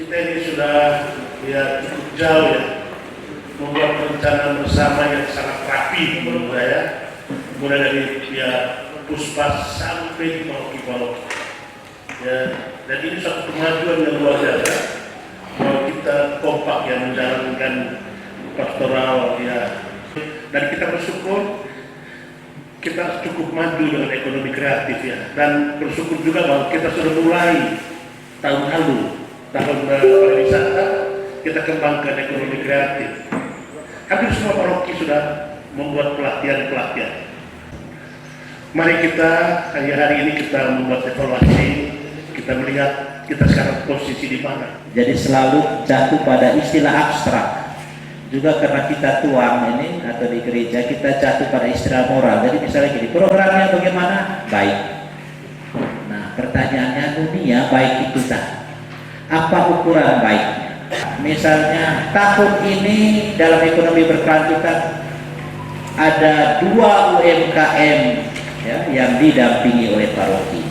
kita ini sudah cukup jauh membuat rencana bersama yang sangat rapi menurut saya, mulai dari puskesmas sampai di paroki-paroki. Dan ini suatu kemajuan yang luar biasa kalau kita kompak menjalankan pastoral dan kita bersyukur kita cukup maju dengan ekonomi kreatif dan bersyukur juga bahwa kita sudah mulai tahun lalu tahun pariwisata kita kembangkan ekonomi kreatif. Hampir semua paroki sudah membuat pelatihan. Mari kita hari ini kita membuat evaluasi, kita melihat kita sekarang posisi di mana. Jadi selalu jatuh pada istilah abstrak. Juga karena kita tuang ini atau di gereja kita jatuh pada istilah moral. Jadi misalnya gini, programnya bagaimana? Baik. Nah pertanyaannya dunia baik itu tak? Apa ukuran baiknya? Misalnya tahun ini dalam ekonomi berkelanjutan ada 2 UMKM yang didampingi oleh paroki.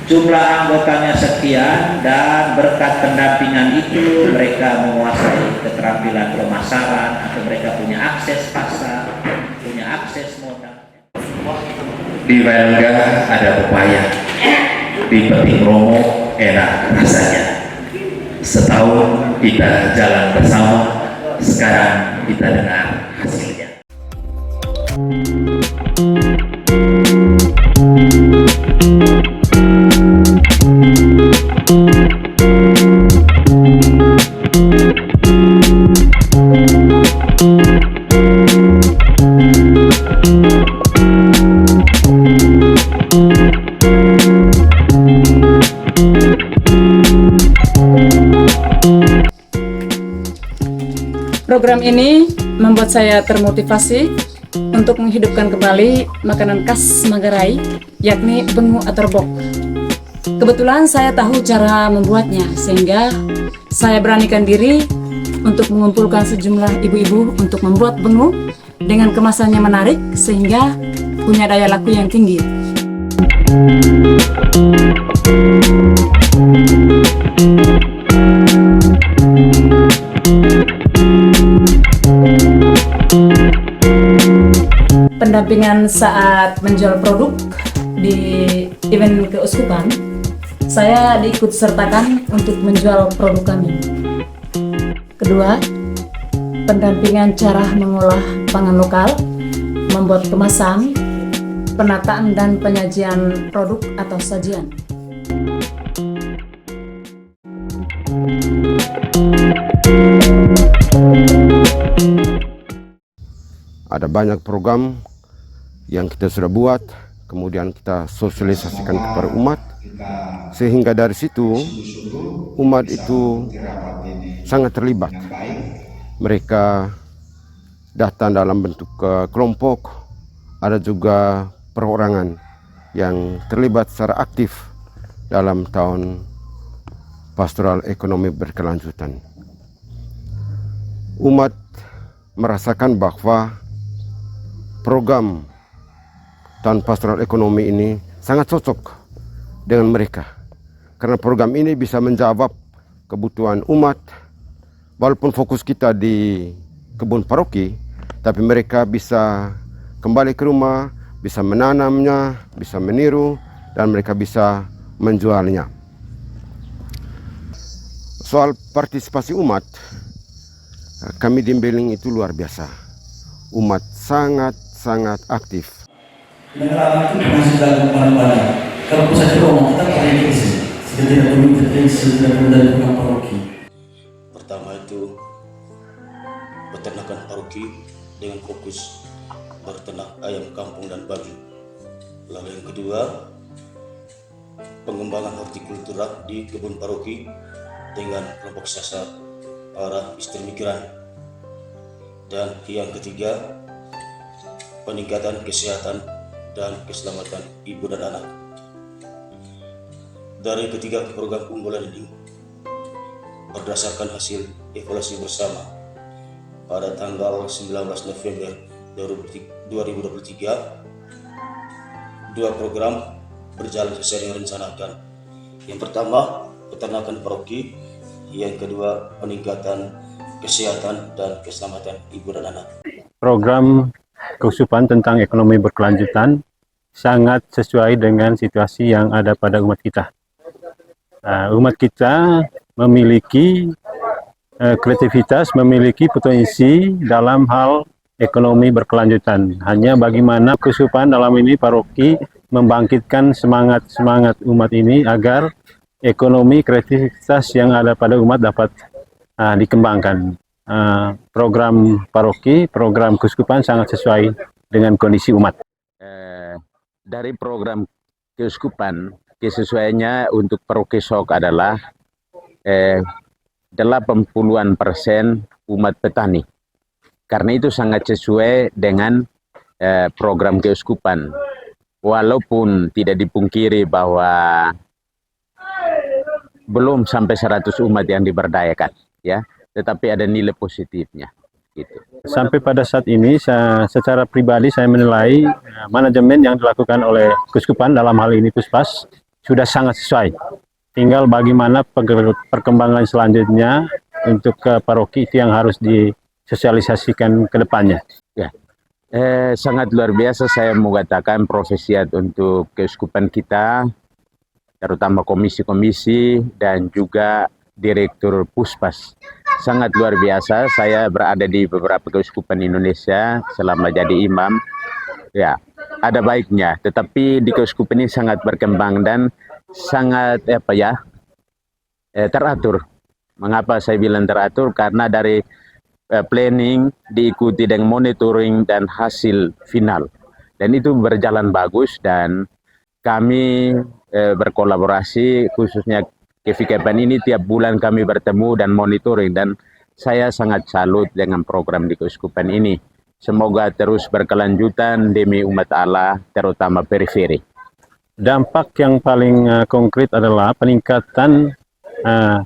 Jumlah anggotanya sekian dan berkat pendampingan itu mereka menguasai keterampilan pemasaran atau mereka punya akses pasar, punya akses modal. Di Rangga ada pepaya, di Peting Romo enak rasanya. Setahun kita jalan bersama, sekarang kita dengar hasilnya. Program ini membuat saya termotivasi untuk menghidupkan kembali makanan khas Manggarai, yakni bengu aterbok. Kebetulan saya tahu cara membuatnya, sehingga saya beranikan diri untuk mengumpulkan sejumlah ibu-ibu untuk membuat bengu dengan kemasannya menarik, sehingga punya daya laku yang tinggi. Pendampingan saat menjual produk di event keuskupan, saya diikut sertakan untuk menjual produk kami. Kedua, pendampingan cara mengolah pangan lokal, membuat kemasan, penataan dan penyajian produk atau sajian. Ada banyak program yang kita sudah buat, kemudian kita sosialisasikan kepada umat, sehingga dari situ umat itu sangat terlibat. Mereka datang dalam bentuk kelompok, ada juga perorangan yang terlibat secara aktif dalam tahun pastoral ekonomi berkelanjutan. Umat merasakan bahwa program tahun pastoral ekonomi ini sangat cocok dengan mereka, karena program ini bisa menjawab kebutuhan umat. Walaupun fokus kita di kebun paroki, tapi mereka bisa kembali ke rumah, bisa menanamnya, bisa meniru, dan mereka bisa menjualnya. Soal partisipasi umat, kami di Mbeling itu luar biasa. Umat sangat aktif. Negara itu masih dalam kemana-mana. Kalau pusat Romo kita paling krisis, tidak perlu intervensi, tidak perlu dari pihak paroki. Pertama itu peternakan paroki dengan fokus berternak ayam kampung dan babi. Lalu yang kedua, pengembangan hortikultura di kebun paroki dengan kelompok sasar para istri migran. Dan yang ketiga, peningkatan kesehatan dan keselamatan ibu dan anak. Dari ketiga program unggulan ini, berdasarkan hasil evaluasi bersama pada tanggal 19 November 2023, 2 program berjalan sesuai dengan rencanakan. Yang pertama, peternakan paroki yang kedua peningkatan kesehatan dan keselamatan ibu dan anak. Program kesusupan tentang ekonomi berkelanjutan sangat sesuai dengan situasi yang ada pada umat kita. Umat kita memiliki kreativitas, memiliki potensi dalam hal ekonomi berkelanjutan. Hanya bagaimana kesusupan dalam ini paroki membangkitkan semangat umat ini agar ekonomi kreativitas yang ada pada umat dapat dikembangkan. Program paroki, program keuskupan sangat sesuai dengan kondisi umat. Dari program keuskupan, kesesuaiannya untuk paroki Sok adalah 80% umat petani. Karena itu sangat sesuai dengan program keuskupan. Walaupun tidak dipungkiri bahwa belum sampai 100 umat yang diberdayakan, ya, tetapi ada nilai positifnya. Gitu. Sampai pada saat ini, secara pribadi saya menilai manajemen yang dilakukan oleh keuskupan dalam hal ini Puspas sudah sangat sesuai. Tinggal bagaimana perkembangan selanjutnya untuk paroki itu yang harus disosialisasikan ke depannya. Ya. Sangat luar biasa saya mau katakan profesiat untuk keuskupan kita, terutama komisi-komisi dan juga direktur Puspas. Sangat luar biasa, saya berada di beberapa keuskupan Indonesia selama jadi imam. Ya, ada baiknya, tetapi di keuskupan ini sangat berkembang dan sangat teratur. Mengapa saya bilang teratur? Karena dari planning diikuti dengan monitoring dan hasil final, dan itu berjalan bagus. Dan kami berkolaborasi, khususnya KFKPN ini tiap bulan kami bertemu dan monitoring, dan saya sangat salut dengan program di keuskupan ini. Semoga terus berkelanjutan demi umat Allah, terutama periferi. Dampak yang paling konkret adalah peningkatan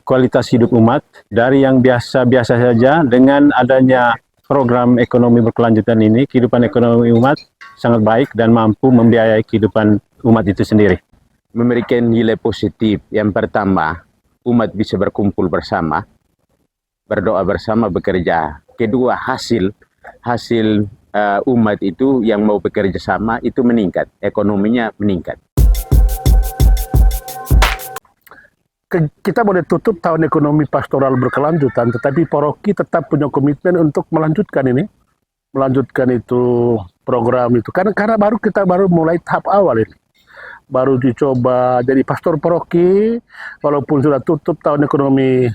kualitas hidup umat dari yang biasa-biasa saja. Dengan adanya program ekonomi berkelanjutan ini, kehidupan ekonomi umat sangat baik dan mampu membiayai kehidupan umat itu sendiri. Memberikan nilai positif. Yang pertama, umat bisa berkumpul bersama, berdoa bersama, bekerja. Kedua, hasil umat itu yang mau bekerja sama itu meningkat, ekonominya meningkat. Kita boleh tutup tahun ekonomi pastoral berkelanjutan, tetapi paroki tetap punya komitmen untuk melanjutkan itu program itu. Karena kita baru mulai tahap awal ini. Baru dicoba jadi pastor paroki, walaupun sudah tutup tahun ekonomi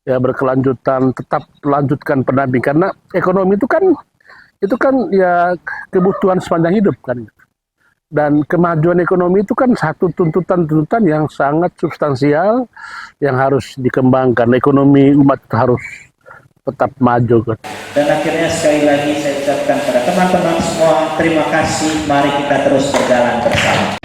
ya berkelanjutan, tetap lanjutkan pendamping, karena ekonomi itu kan ya kebutuhan sepanjang hidup kan. Dan kemajuan ekonomi itu kan satu tuntutan yang sangat substansial yang harus dikembangkan. Ekonomi umat harus tetap maju kan. Dan akhirnya sekali lagi saya ucapkan pada teman-teman semua, terima kasih, mari kita terus berjalan bersama.